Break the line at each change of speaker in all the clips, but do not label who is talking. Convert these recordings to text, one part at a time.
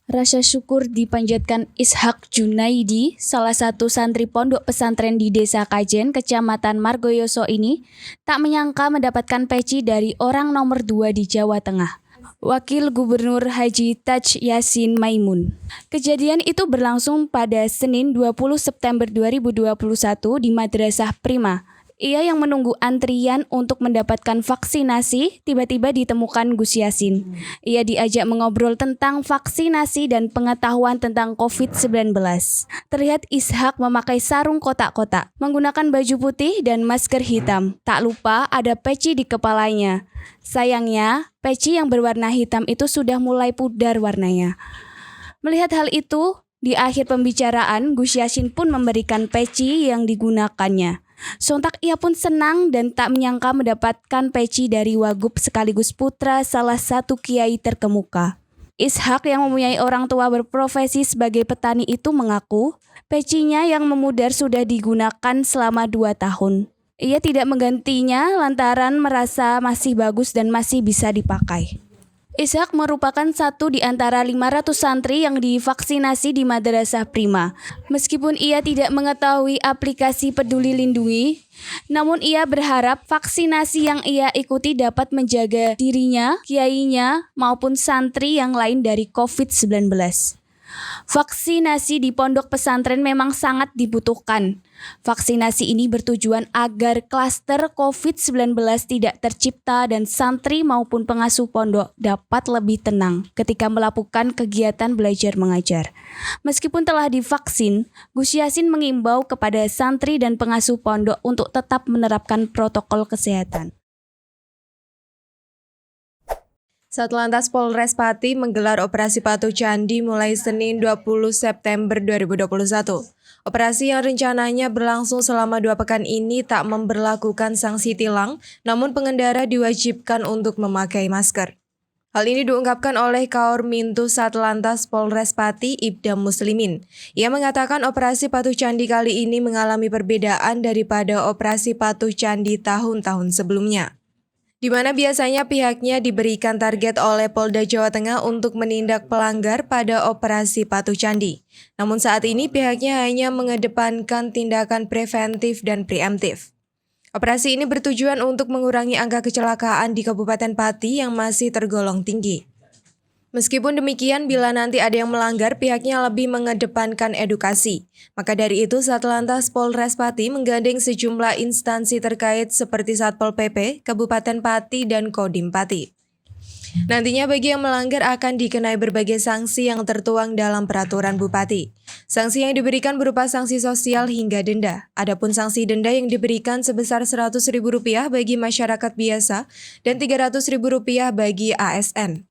Rasa syukur dipanjatkan Ishak Junaidi, salah satu santri pondok pesantren di Desa Kajen, Kecamatan Margoyoso ini, tak menyangka mendapatkan peci dari orang nomor 2 di Jawa Tengah, Wakil Gubernur Haji Taj Yasin Maimun. Kejadian itu berlangsung pada Senin 20 September 2021 di Madrasah Prima. Ia yang menunggu antrian untuk mendapatkan vaksinasi, tiba-tiba ditemukan Gus Yasin. Ia diajak mengobrol tentang vaksinasi dan pengetahuan tentang COVID-19. Terlihat Ishak memakai sarung kotak-kotak, menggunakan baju putih dan masker hitam. Tak lupa ada peci di kepalanya. Sayangnya, peci yang berwarna hitam itu sudah mulai pudar warnanya. Melihat hal itu, di akhir pembicaraan, Gus Yasin pun memberikan peci yang digunakannya. Sontak ia pun senang dan tak menyangka mendapatkan peci dari wagub sekaligus putra salah satu kiai terkemuka. Ishak yang mempunyai orang tua berprofesi sebagai petani itu mengaku, pecinya yang memudar sudah digunakan selama 2 tahun. Ia tidak menggantinya lantaran merasa masih bagus dan masih bisa dipakai. Ishak merupakan satu di antara 500 santri yang divaksinasi di Madrasah Prima. Meskipun ia tidak mengetahui aplikasi Peduli Lindungi, namun ia berharap vaksinasi yang ia ikuti dapat menjaga dirinya, kiainya, maupun santri yang lain dari COVID-19. Vaksinasi di pondok pesantren memang sangat dibutuhkan. Vaksinasi ini bertujuan agar klaster COVID-19 tidak tercipta dan santri maupun pengasuh pondok dapat lebih tenang ketika melakukan kegiatan belajar mengajar. Meskipun telah divaksin, Gus Yasin mengimbau kepada santri dan pengasuh pondok untuk tetap menerapkan protokol kesehatan.
Satlantas Polres Pati menggelar operasi Patuh Candi mulai Senin 20 September 2021. Operasi yang rencananya berlangsung selama 2 pekan ini tak memberlakukan sanksi tilang, namun pengendara diwajibkan untuk memakai masker. Hal ini diungkapkan oleh Kaor Mintu Satlantas Polres Pati, Ibda Muslimin. Ia mengatakan operasi Patuh Candi kali ini mengalami perbedaan daripada operasi Patuh Candi tahun-tahun sebelumnya, di mana biasanya pihaknya diberikan target oleh Polda Jawa Tengah untuk menindak pelanggar pada operasi Patuh Candi. Namun saat ini pihaknya hanya mengedepankan tindakan preventif dan preemptif. Operasi ini bertujuan untuk mengurangi angka kecelakaan di Kabupaten Pati yang masih tergolong tinggi. Meskipun demikian, bila nanti ada yang melanggar, pihaknya lebih mengedepankan edukasi. Maka dari itu, Satlantas Polres Pati menggandeng sejumlah instansi terkait seperti Satpol PP, Kabupaten Pati, dan Kodim Pati. Nantinya bagi yang melanggar akan dikenai berbagai sanksi yang tertuang dalam peraturan Bupati. Sanksi yang diberikan berupa sanksi sosial hingga denda. Adapun sanksi denda yang diberikan sebesar Rp100.000 bagi masyarakat biasa dan Rp300.000 bagi ASN.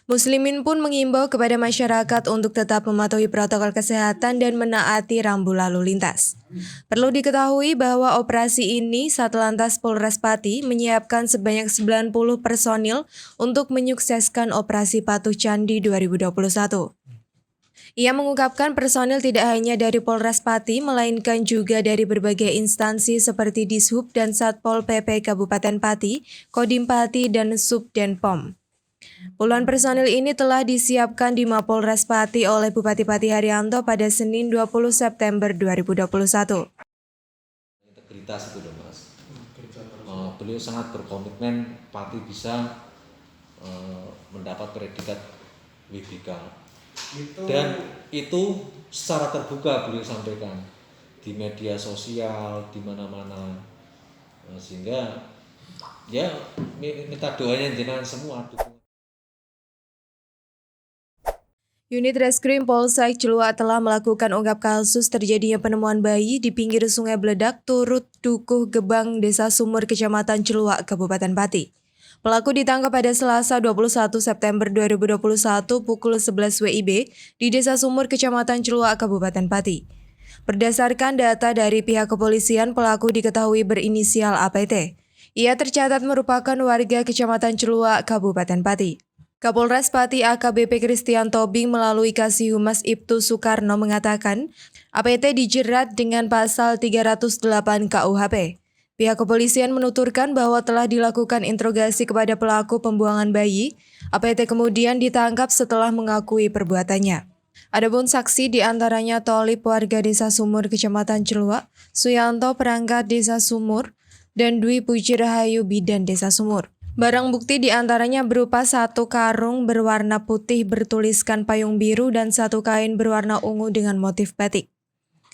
Muslimin pun mengimbau kepada masyarakat untuk tetap mematuhi protokol kesehatan dan menaati rambu lalu lintas. Perlu diketahui bahwa operasi ini Satlantas Polres Pati menyiapkan sebanyak 90 personil untuk menyukseskan operasi Patuh Candi 2021. Ia mengungkapkan personil tidak hanya dari Polres Pati, melainkan juga dari berbagai instansi seperti Dishub dan Satpol PP Kabupaten Pati, Kodim Pati, dan Subden POM. Puluhan personil ini telah disiapkan di Mapolres Pati oleh Bupati Pati Haryanto pada Senin 20 September 2021.
Integritas itu loh Mas. Beliau sangat berkomitmen Pati bisa mendapat predikat WBK. Dan itu secara terbuka beliau sampaikan di media sosial, di mana-mana. Sehingga ya minta doanya jenengan semua.
Unit Reskrim Polsek Ciluak telah melakukan ungkap kasus terjadinya penemuan bayi di pinggir Sungai Bledak turut Dukuh Gebang, Desa Sumur, Kecamatan Ciluak, Kabupaten Pati. Pelaku ditangkap pada Selasa 21 September 2021 pukul 11 WIB di Desa Sumur, Kecamatan Ciluak, Kabupaten Pati. Berdasarkan data dari pihak kepolisian, pelaku diketahui berinisial APT. Ia tercatat merupakan warga Kecamatan Ciluak, Kabupaten Pati. Kapolres Pati AKBP Christian Tobing melalui Kasih Humas Ibtu Soekarno mengatakan, APT dijerat dengan pasal 308 KUHP. Pihak kepolisian menuturkan bahwa telah dilakukan interogasi kepada pelaku pembuangan bayi. APT kemudian ditangkap setelah mengakui perbuatannya. Adapun saksi diantaranya Tolip warga Desa Sumur Kecamatan Celuak, Suyanto perangkat Desa Sumur, dan Dwi Puji Rahayu bidan Desa Sumur. Barang bukti diantaranya berupa 1 karung berwarna putih bertuliskan payung biru dan 1 kain berwarna ungu dengan motif batik.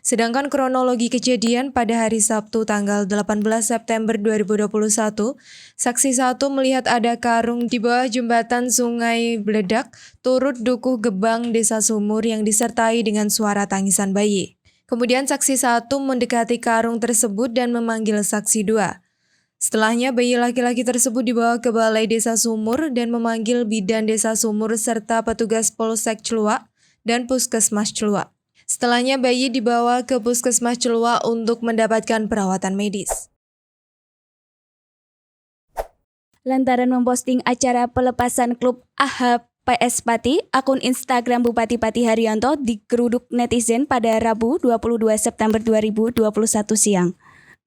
Sedangkan kronologi kejadian pada hari Sabtu tanggal 18 September 2021, saksi 1 melihat ada karung di bawah jembatan Sungai Bledak, turut Dukuh Gebang Desa Sumur yang disertai dengan suara tangisan bayi. Kemudian saksi 1 mendekati karung tersebut dan memanggil saksi 2. Setelahnya bayi laki-laki tersebut dibawa ke Balai Desa Sumur dan memanggil bidan Desa Sumur serta petugas Polsek Celuak dan Puskesmas Celuak. Setelahnya bayi dibawa ke Puskesmas Celuak untuk mendapatkan perawatan medis.
Lantaran memposting acara pelepasan klub AHPS Pati, akun Instagram Bupati Pati Haryanto digeruduk netizen pada Rabu 22 September 2021 siang.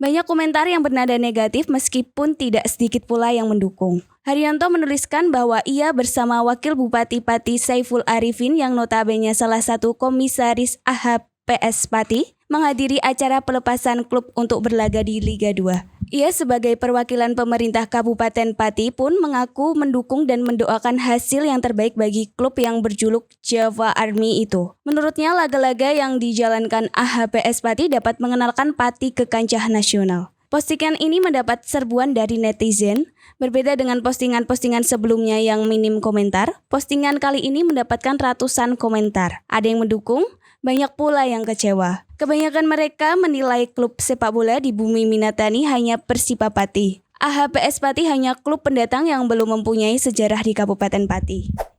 Banyak komentar yang bernada negatif meskipun tidak sedikit pula yang mendukung. Haryanto menuliskan bahwa ia bersama Wakil Bupati Pati Saiful Arifin yang notabene salah satu komisaris AHPS Pati menghadiri acara pelepasan klub untuk berlaga di Liga 2. Ia sebagai perwakilan pemerintah Kabupaten Pati pun mengaku mendukung dan mendoakan hasil yang terbaik bagi klub yang berjuluk Java Army itu. Menurutnya laga-laga yang dijalankan AHPS Pati dapat mengenalkan Pati ke kancah nasional. Postingan ini mendapat serbuan dari netizen. Berbeda dengan postingan-postingan sebelumnya yang minim komentar, postingan kali ini mendapatkan ratusan komentar. Ada yang mendukung, banyak pula yang kecewa. Kebanyakan mereka menilai klub sepak bola di bumi Minatani hanya Persipa Pati. AHPS Pati hanya klub pendatang yang belum mempunyai sejarah di Kabupaten Pati.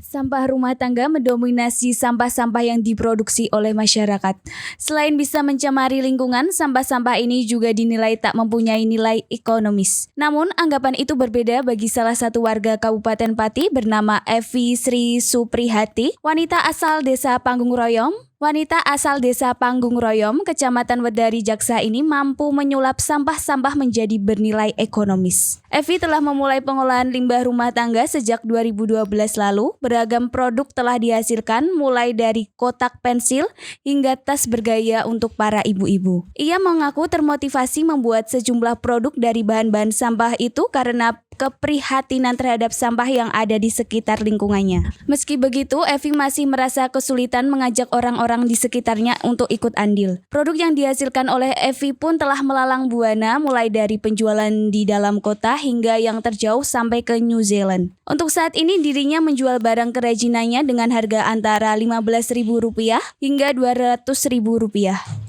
Sampah rumah tangga mendominasi sampah-sampah yang diproduksi oleh masyarakat. Selain bisa mencemari lingkungan, sampah-sampah ini juga dinilai tak mempunyai nilai ekonomis. Namun, anggapan itu berbeda bagi salah satu warga Kabupaten Pati bernama Evi Sri Suprihati, wanita asal Desa Panggung Royom. Wanita asal Desa Panggung Royom, Kecamatan Wedari Jaksa ini mampu menyulap sampah-sampah menjadi bernilai ekonomis. Evi telah memulai pengolahan limbah rumah tangga sejak 2012 lalu. Beragam produk telah dihasilkan mulai dari kotak pensil hingga tas bergaya untuk para ibu-ibu. Ia mengaku termotivasi membuat sejumlah produk dari bahan-bahan sampah itu karena keprihatinan terhadap sampah yang ada di sekitar lingkungannya. Meski begitu, Evi masih merasa kesulitan mengajak orang-orang di sekitarnya untuk ikut andil. Produk yang dihasilkan oleh Evi pun telah melalang buana mulai dari penjualan di dalam kota hingga yang terjauh sampai ke New Zealand. Untuk saat ini dirinya menjual barang kerajinannya dengan harga antara Rp15.000 hingga Rp200.000.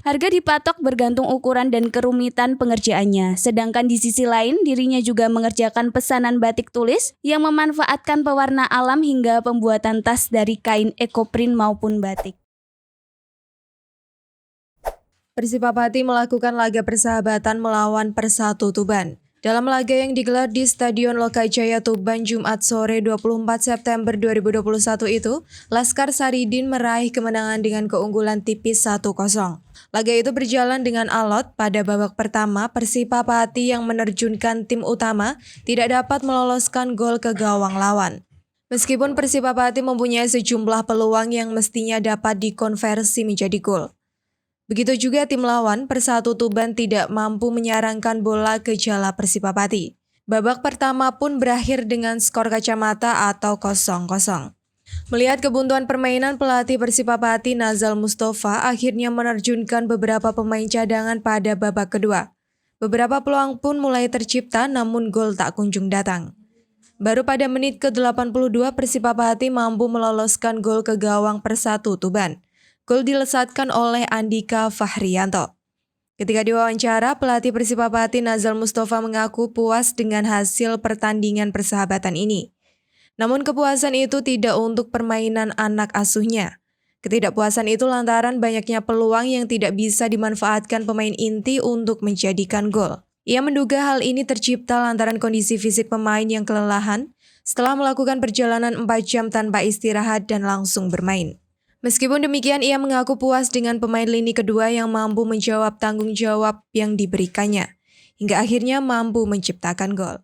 Harga dipatok bergantung ukuran dan kerumitan pengerjaannya. Sedangkan di sisi lain dirinya juga mengerjakan pesanan batik tulis yang memanfaatkan pewarna alam hingga pembuatan tas dari kain ekoprint maupun batik.
Persipa Pati melakukan laga persahabatan melawan Persatu Tuban. Dalam laga yang digelar di Stadion Lokajaya Tuban Jumat sore 24 September 2021 itu, Laskar Saridin meraih kemenangan dengan keunggulan tipis 1-0. Laga itu berjalan dengan alot. Pada babak pertama, Persipa Pati yang menerjunkan tim utama tidak dapat meloloskan gol ke gawang lawan. Meskipun Persipa Pati mempunyai sejumlah peluang yang mestinya dapat dikonversi menjadi gol. Begitu juga tim lawan, Persatu Tuban tidak mampu menyarangkan bola ke jala Persipa Pati. Babak pertama pun berakhir dengan skor kacamata atau 0-0. Melihat kebuntuan permainan, pelatih Persipa Pati Nazal Mustafa akhirnya menerjunkan beberapa pemain cadangan pada babak kedua. Beberapa peluang pun mulai tercipta namun gol tak kunjung datang. Baru pada menit ke-82 Persipa Pati mampu meloloskan gol ke gawang Persatu Tuban. Gol dilesatkan oleh Andika Fahrianto. Ketika diwawancara, pelatih Persipa Pati Nazal Mustafa mengaku puas dengan hasil pertandingan persahabatan ini. Namun kepuasan itu tidak untuk permainan anak asuhnya. Ketidakpuasan itu lantaran banyaknya peluang yang tidak bisa dimanfaatkan pemain inti untuk menjadikan gol. Ia menduga hal ini tercipta lantaran kondisi fisik pemain yang kelelahan setelah melakukan perjalanan 4 jam tanpa istirahat dan langsung bermain. Meskipun demikian, ia mengaku puas dengan pemain lini kedua yang mampu menjawab tanggung jawab yang diberikannya, hingga akhirnya mampu menciptakan gol.